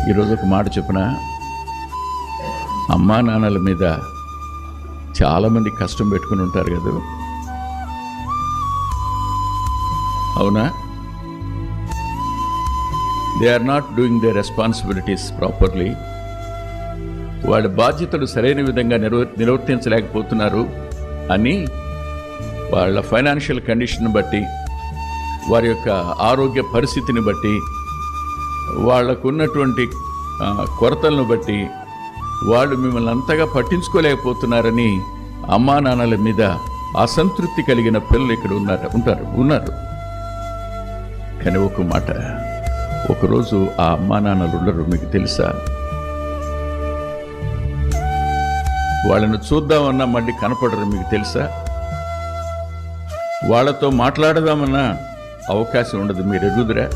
ఈరోజు ఒక మాట చెప్పిన, అమ్మా నాన్నల మీద చాలామంది కష్టం పెట్టుకుని ఉంటారు కదా, అవునా? They are not doing their responsibilities properly. వాళ్ళ బాధ్యతలు సరైన విధంగా నిర్వర్తించలేకపోతున్నారు అని వాళ్ళ ఫైనాన్షియల్ కండిషన్ బట్టి, వారి యొక్క ఆరోగ్య పరిస్థితిని బట్టి, వాళ్లకున్నటువంటి కొరతలను బట్టి వాళ్ళు మిమ్మల్ని అంతగా పట్టించుకోలేకపోతున్నారని అమ్మా నాన్నల మీద అసంతృప్తి కలిగిన పిల్లలు ఇక్కడ ఉన్నారు. కానీ ఒక మాట, ఒకరోజు ఆ అమ్మా నాన్నలు ఉండరు, మీకు తెలుసా? వాళ్ళను చూద్దామన్నా మళ్ళీ కనపడరు, మీకు తెలుసా? వాళ్ళతో మాట్లాడదామన్నా అవకాశం ఉండదు, మీరు ఎరుగుదురా?